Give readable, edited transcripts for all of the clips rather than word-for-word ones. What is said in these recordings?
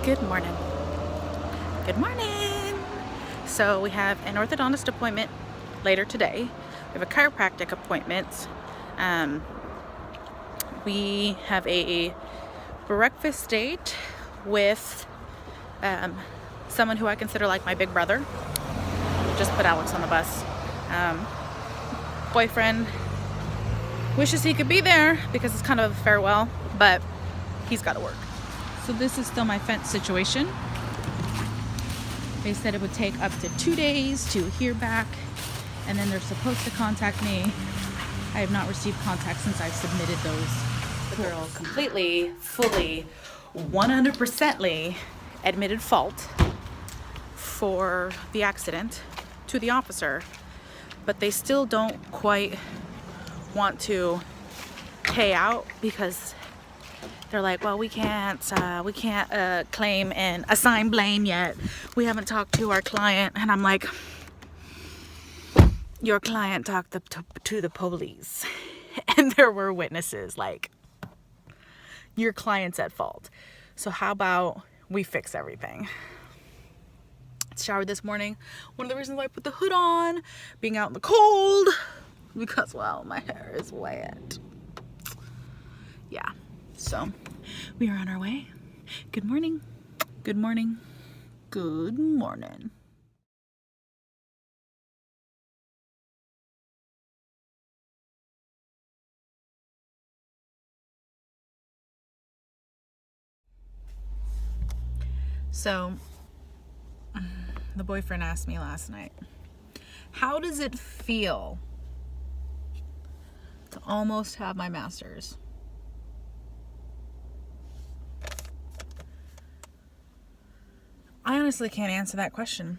Good morning. Good morning. So we have an orthodontist appointment later today. We have a chiropractic appointment. We have a breakfast date with someone who I consider like my big brother. Just put Alex on the bus. Boyfriend wishes he could be there because it's kind of a farewell, but he's got to work. So this is still my fence situation. They said it would take up to 2 days to hear back, and then they're supposed to contact me. I have not received contact since I've submitted those. The girl completely, fully, 100%ly admitted fault for the accident to the officer, but they still don't quite want to pay out because they're like, well, we can't claim and assign blame yet. We haven't talked to our client. And I'm like, your client talked to the police and there were witnesses. Like, your client's at fault. So how about we fix everything? Showered this morning. One of the reasons why I put the hood on, being out in the cold, because, well, my hair is wet. Yeah. So we are on our way. Good morning. Good morning. Good morning. So the boyfriend asked me last night, how does it feel to almost have my master's? I honestly can't answer that question.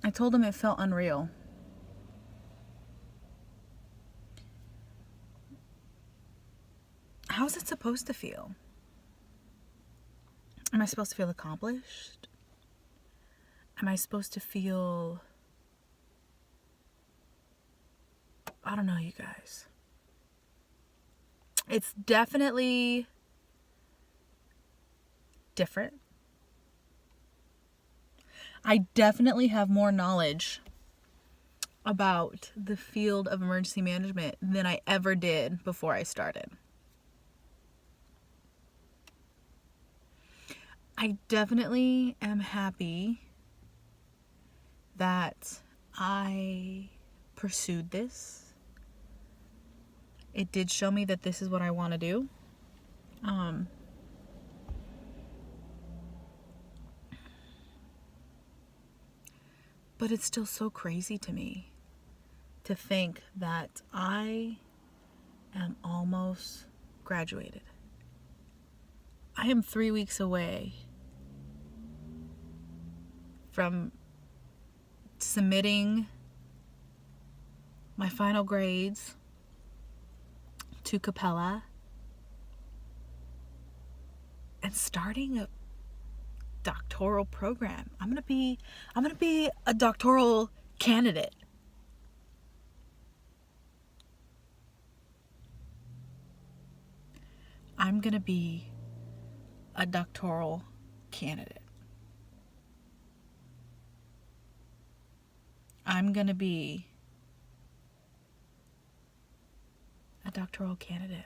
I told him it felt unreal. How's it supposed to feel? Am I supposed to feel accomplished? Am I supposed to feel... I don't know, you guys. It's definitely different. I definitely have more knowledge about the field of emergency management than I ever did before I started. I definitely am happy that I pursued this. It did show me that this is what I want to do. But it's still so crazy to me to think that I am almost graduated. I am 3 weeks away from submitting my final grades to Capella and starting a doctoral program. I'm gonna be a doctoral candidate. I'm gonna be a doctoral candidate. I'm gonna be a doctoral candidate.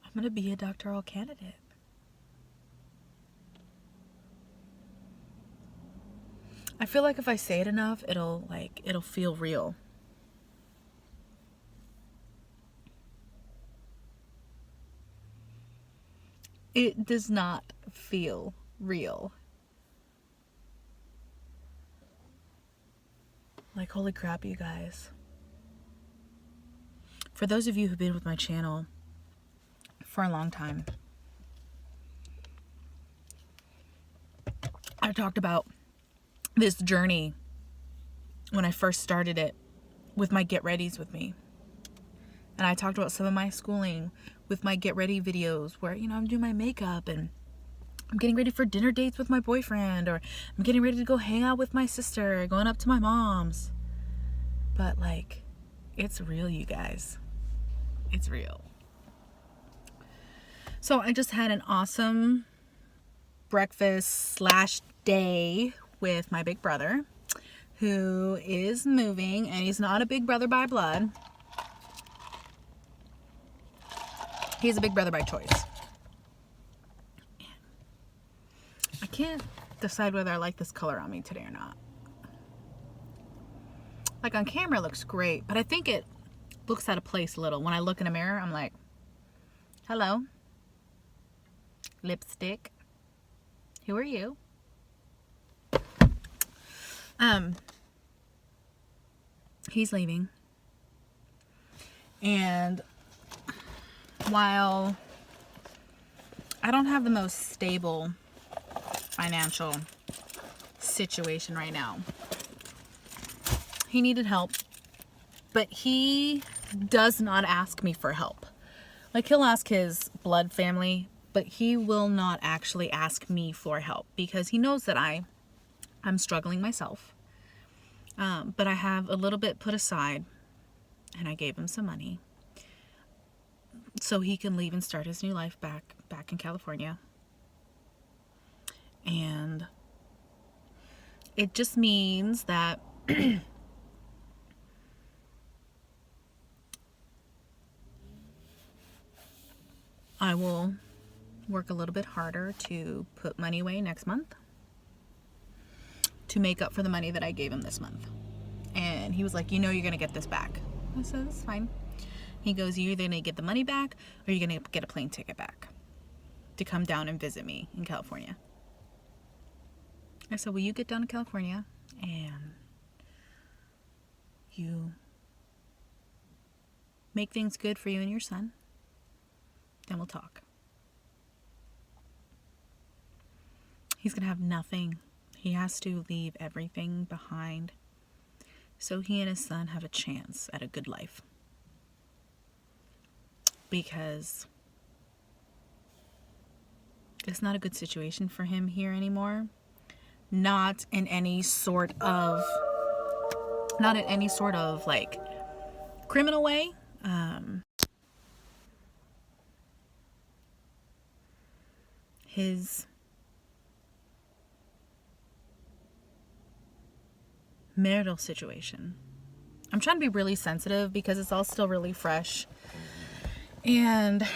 I'm gonna be a doctoral candidate. I feel like if I say it enough, it'll feel real. It does not feel real. Like, holy crap, you guys. For those of you who've been with my channel for a long time, I talked about this journey when I first started it with my get readies with me. And I talked about some of my schooling with my get ready videos where, I'm doing my makeup and I'm getting ready for dinner dates with my boyfriend, or I'm getting ready to go hang out with my sister, going up to my mom's. But like, it's real, you guys. It's real. So I just had an awesome breakfast / day with my big brother, who is moving, and he's not a big brother by blood. He's a big brother by choice. I can't decide whether I like this color on me today or not. Like on camera it looks great, but I think it looks out of place a little. When I look in a mirror, I'm like, hello, lipstick, who are you? He's leaving. And while I don't have the most stable financial situation right now, he needed help, but he does not ask me for help. Like, he'll ask his blood family, but he will not actually ask me for help because he knows that I'm struggling myself. But I have a little bit put aside, and I gave him some money so he can leave and start his new life back in California. And it just means that I will work a little bit harder to put money away next month to make up for the money that I gave him this month. And he was like, you're going to get this back. I said, that's fine. He goes, you're either going to get the money back or you're going to get a plane ticket back to come down and visit me in California. I said, well, you get down to California and you make things good for you and your son. Then we'll talk. He's going to have nothing. He has to leave everything behind so he and his son have a chance at a good life. Because it's not a good situation for him here anymore. Not in any sort of like criminal way. His marital situation. I'm trying to be really sensitive because it's all still really fresh. And,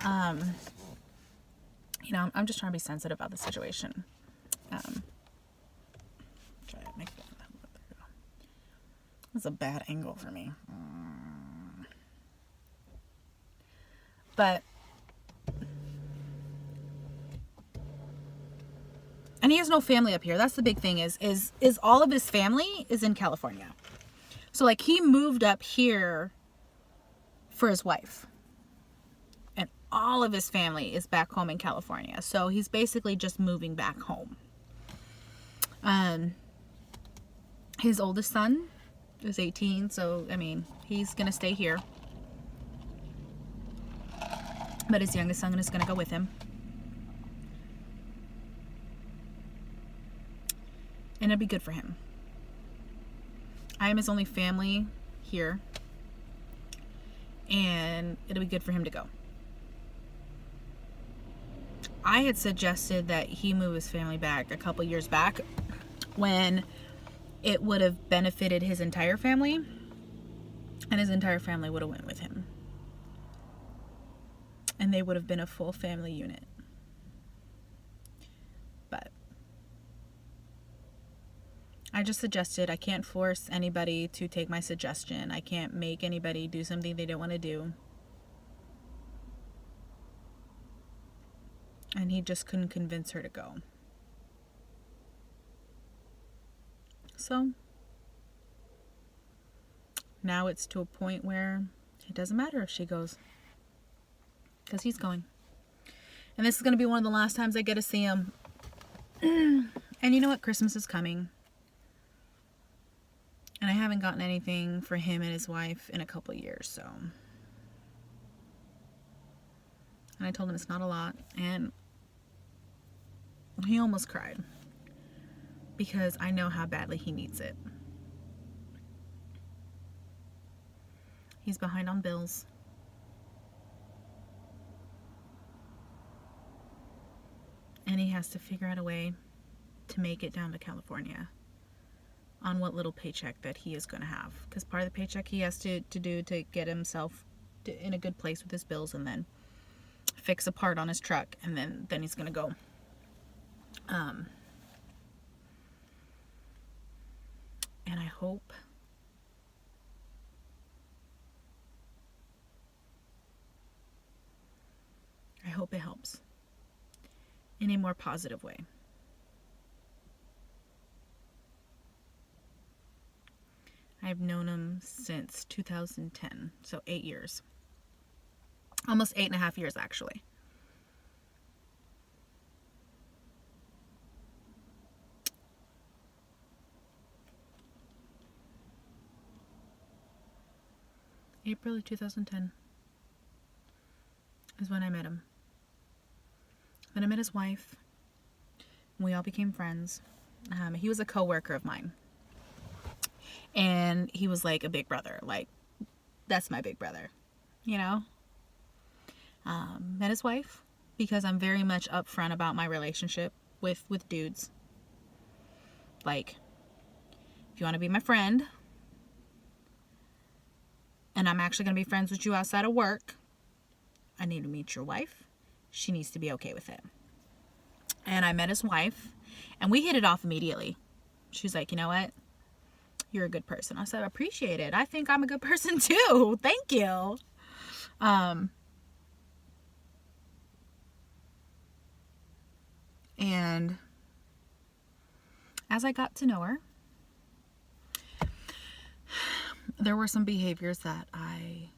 I'm just trying to be sensitive about the situation. Try to make that. That's a bad angle for me. But, and he has no family up here. That's the big thing is all of his family is in California. So like he moved up here for his wife. And all of his family is back home in California. So he's basically just moving back home. His oldest son is 18. So, he's going to stay here. But his youngest son is going to go with him. And it'll be good for him. I am his only family here. And it'll be good for him to go. I had suggested that he move his family back a couple years back when it would have benefited his entire family. And his entire family would have went with him. And they would have been a full family unit. But I just suggested, I can't force anybody to take my suggestion. I can't make anybody do something they don't want to do. And he just couldn't convince her to go. So now it's to a point where it doesn't matter if she goes. Because he's going. And this is going to be one of the last times I get to see him. And you know what? Christmas is coming. And I haven't gotten anything for him and his wife in a couple years, so. And I told him it's not a lot. And he almost cried. Because I know how badly he needs it. He's behind on bills. And he has to figure out a way to make it down to California on what little paycheck that he is going to have. Because part of the paycheck he has to do to get himself in a good place with his bills, and then fix a part on his truck, and then he's going to go. And I hope it helps in a more positive way. I've known him since 2010, so 8 years. Almost 8.5 years, actually. April of 2010 is when I met him. Then I met his wife. We all became friends. He was a co-worker of mine. And he was like a big brother. Like, that's my big brother. You know? Met his wife because I'm very much upfront about my relationship with dudes. Like, if you want to be my friend, and I'm actually going to be friends with you outside of work, I need to meet your wife. She needs to be okay with it. And I met his wife, and we hit it off immediately. She's like, you know what? You're a good person. I said, I appreciate it. I think I'm a good person too. Thank you. And as I got to know her, there were some behaviors that I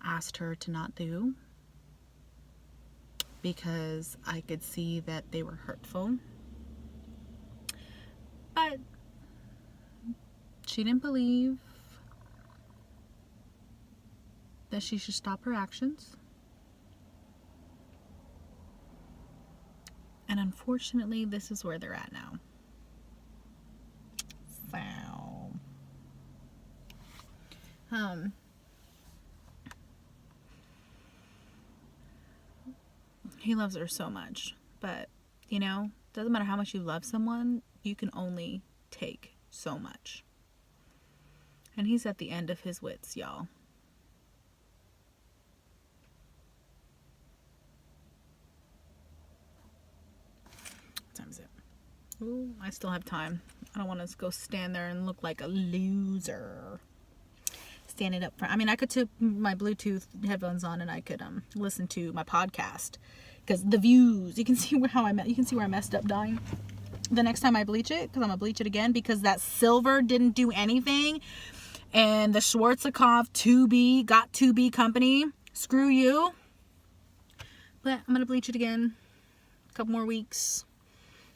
asked her to not do because I could see that they were hurtful. But she didn't believe that she should stop her actions. And unfortunately, this is where they're at now. So, he loves her so much, but you know, doesn't matter how much you love someone, you can only take so much. And he's at the end of his wits, y'all. What time is it? Ooh, I still have time. I don't want to go stand there and look like a loser. Standing up front. I mean, I could put my Bluetooth headphones on and I could listen to my podcast, because the views, you can see where I messed up dying. The next time I bleach it, because I'm gonna bleach it again, because that silver didn't do anything, and the Schwarzkopf 2B company, screw you. But I'm gonna bleach it again, a couple more weeks.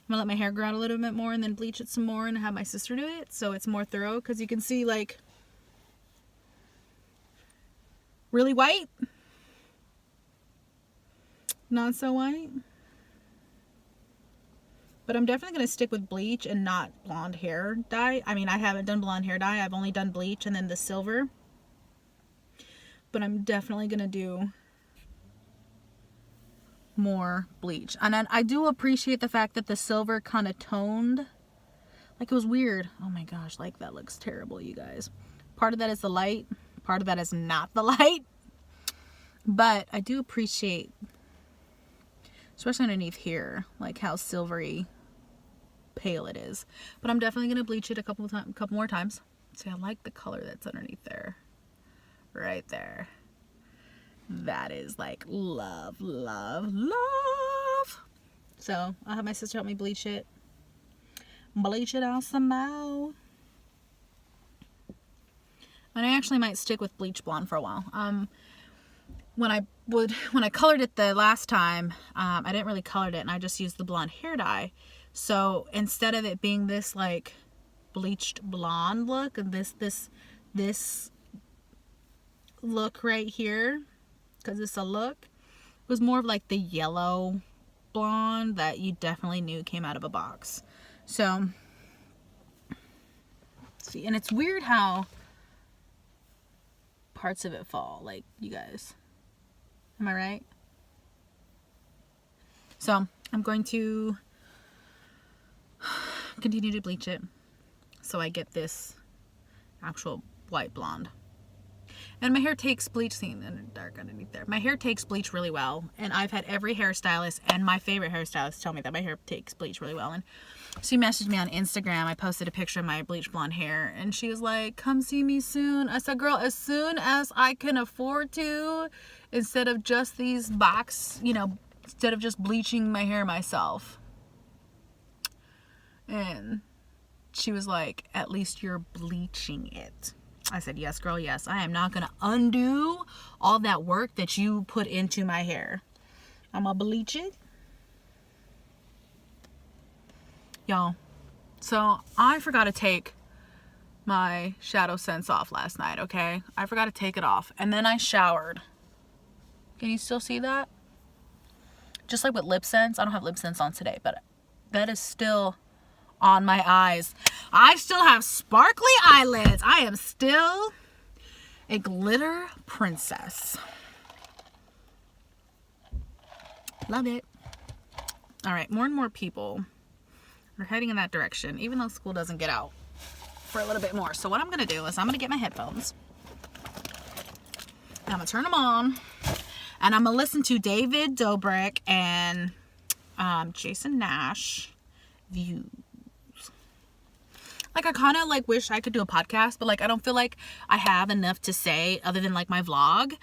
I'm gonna let my hair grow out a little bit more and then bleach it some more and have my sister do it so it's more thorough, because you can see like really white, not so white. But I'm definitely going to stick with bleach and not blonde hair dye. I mean, I haven't done blonde hair dye. I've only done bleach and then the silver. But I'm definitely going to do more bleach. And I do appreciate the fact that the silver kind of toned. Like, it was weird. Oh my gosh, like that looks terrible, you guys. Part of that is the light. Part of that is not the light. But I do appreciate, especially underneath here, like how silvery pale it is. But I'm definitely going to bleach it a couple more times. See, I like the color that's underneath there. Right there. That is like love, love, love. So I'll have my sister help me bleach it. Bleach it out some more. And I actually might stick with bleach blonde for a while. When I colored it the last time, I didn't really color it, and I just used the blonde hair dye. So instead of it being this like bleached blonde look, and this look right here, because it's a look, it was more of like the yellow blonde that you definitely knew came out of a box. So, see, and it's weird how parts of it fall, like, you guys, am I right? So I'm going to continue to bleach it so I get this actual white blonde. And my hair takes bleach, seeing the dark underneath there. My hair takes bleach really well, and I've had every hairstylist and my favorite hairstylist tell me that my hair takes bleach really well. And she messaged me on Instagram. I posted a picture of my bleach blonde hair, and she was like, come see me soon. I said, girl, as soon as I can afford to, instead of just these box, you know, instead of just bleaching my hair myself. And she was like, at least you're bleaching it. I said, yes, girl, yes. I am not going to undo all that work that you put into my hair. I'm going to bleach it. Y'all, so I forgot to take my Shadow Sense off last night, okay? I forgot to take it off. And then I showered. Can you still see that? Just like with Lip Sense. I don't have Lip Sense on today, but that is still on my eyes. I still have sparkly eyelids. I am still a glitter princess. Love it. All right, more and more people are heading in that direction, even though school doesn't get out for a little bit more. So what I'm gonna do is I'm gonna get my headphones. I'm gonna turn them on, and I'm gonna listen to David Dobrik and Jason Nash Views. Like, I kind of like wish I could do a podcast, but like I don't feel like I have enough to say other than like my vlog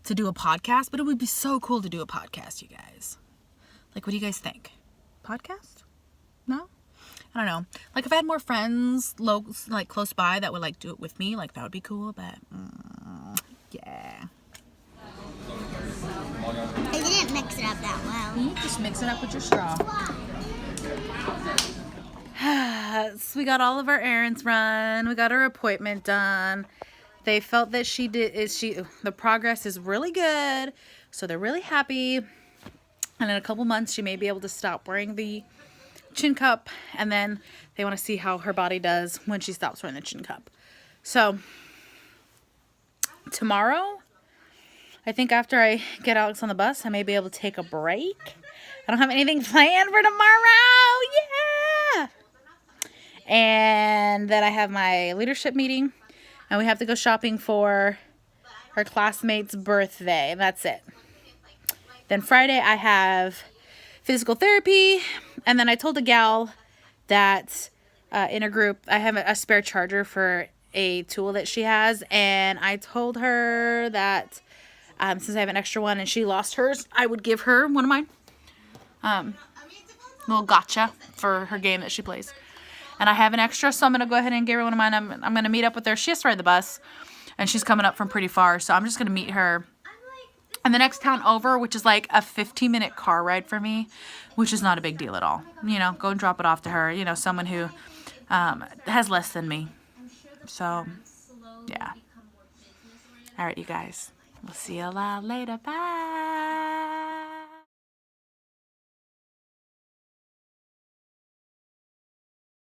to do a podcast. But it would be so cool to do a podcast, you guys. Like, what do you guys think? Podcast? No? I don't know. Like, if I had more friends like close by that would like do it with me, like that would be cool. But yeah. I didn't mix it up that well. You just mix it up with your straw. So we got all of our errands run. We got our appointment done. They felt that the progress is really good, so they're really happy. And in a couple months, she may be able to stop wearing the chin cup, and then they want to see how her body does when she stops wearing the chin cup. So tomorrow, I think after I get Alex on the bus, I may be able to take a break. I don't have anything planned for tomorrow. Yeah. And then I have my leadership meeting, and we have to go shopping for her classmate's birthday. That's it. Then Friday I have physical therapy, and then I told a gal that in a group I have a spare charger for a tool that she has, and I told her that since I have an extra one and she lost hers, I would give her one of mine. Little gotcha for her game that she plays. And I have an extra, so I'm going to go ahead and give her one of mine. I'm going to meet up with her. She has to ride the bus, and she's coming up from pretty far, so I'm just going to meet her in the next town over, which is like a 15-minute car ride for me, which is not a big deal at all. You know, go and drop it off to her, you know, someone who has less than me. So, yeah. All right, you guys. We'll see you a lot later. Bye.